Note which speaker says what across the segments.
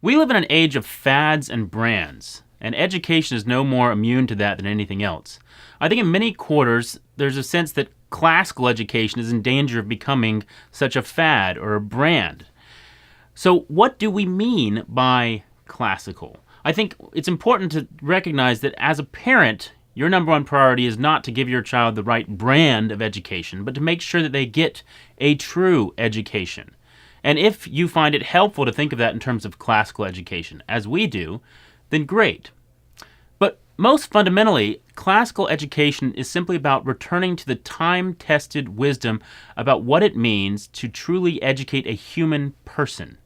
Speaker 1: We live in an age of fads and brands, and education is no more immune to that than anything else. I think in many quarters, there's a sense that classical education is in danger of becoming such a fad or a brand. So, what do we mean by classical? I think it's important to recognize that as a parent, your number one priority is not to give your child the right brand of education, but to make sure that they get a true education. And if you find it helpful to think of that in terms of classical education, as we do, then great. But most fundamentally, classical education is simply about returning to the time-tested wisdom about what it means to truly educate a human person.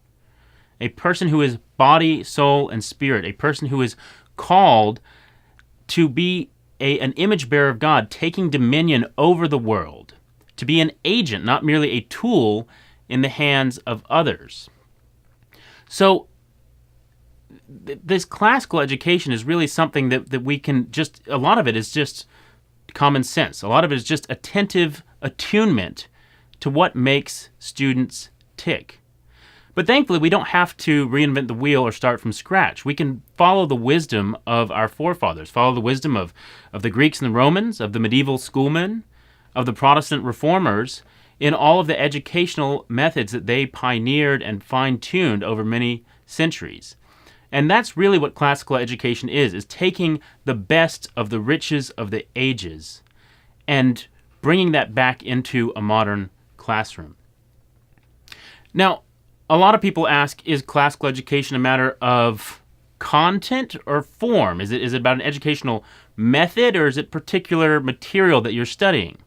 Speaker 1: A person who is body, soul, and spirit. A person who is called to be an image bearer of God, taking dominion over the world. To be an agent, not merely a tool in the hands of others. So this classical education is really something that we can just, a lot of it is just common sense. A lot of it is just attentive attunement to what makes students tick. But thankfully, we don't have to reinvent the wheel or start from scratch. We can follow the wisdom of our forefathers, follow the wisdom of the Greeks and the Romans, of the medieval schoolmen, of the Protestant reformers, in all of the educational methods that they pioneered and fine-tuned over many centuries. And that's really what classical education is taking the best of the riches of the ages and bringing that back into a modern classroom. Now, a lot of people ask, is classical education a matter of content or form? Is it about an educational method, or is it particular material that you're studying?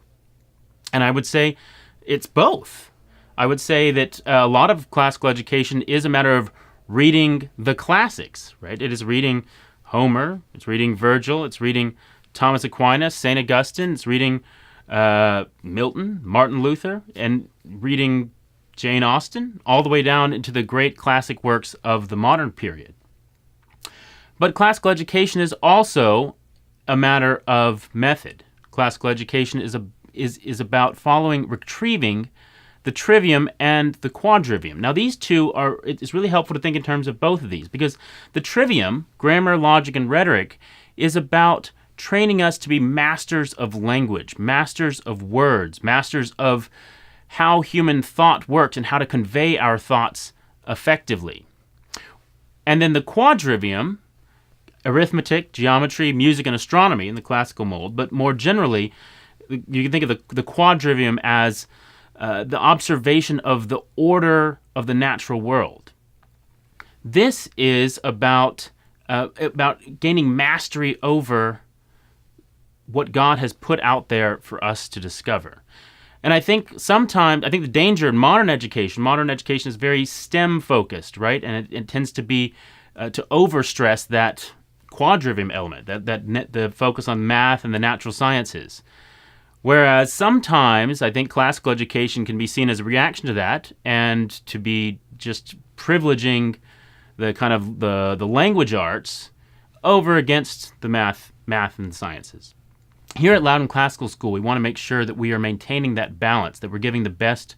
Speaker 1: And I would say it's both. I would say that a lot of classical education is a matter of reading the classics, right? It is reading Homer, it's reading Virgil, it's reading Thomas Aquinas, St. Augustine, it's reading Milton, Martin Luther, and reading Jane Austen, all the way down into the great classic works of the modern period. But classical education is also a matter of method. Classical education is about retrieving the trivium and the quadrivium. Now these two it's really helpful to think in terms of both of these, because the trivium, grammar, logic, and rhetoric, is about training us to be masters of language, masters of words, masters of how human thought works and how to convey our thoughts effectively. And then the quadrivium, arithmetic, geometry, music, and astronomy in the classical mold, but more generally, you can think of the quadrivium as the observation of the order of the natural world. This is about gaining mastery over what God has put out there for us to discover. And I think the danger in modern education is very STEM-focused, right? And it tends to be, to overstress that quadrivium element, the focus on math and the natural sciences. Whereas sometimes I think classical education can be seen as a reaction to that and to be just privileging the kind of the language arts over against the math and sciences. Here at Loudon Classical School, we want to make sure that we are maintaining that balance, that we're giving the best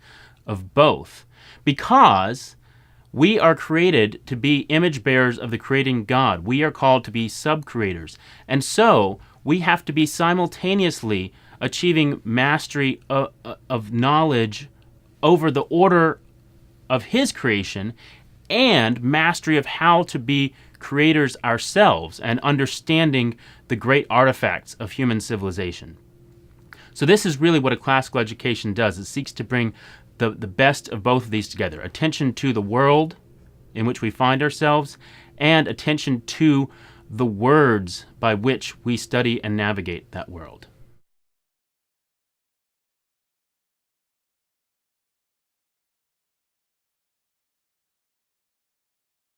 Speaker 1: of both, because we are created to be image bearers of the creating God. We are called to be sub-creators. And so we have to be simultaneously achieving mastery of knowledge over the order of His creation and mastery of how to be creators ourselves and understanding the great artifacts of human civilization. So this is really what a classical education does. It seeks to bring the best of both of these together. Attention to the world in which we find ourselves and attention to the words by which we study and navigate that world.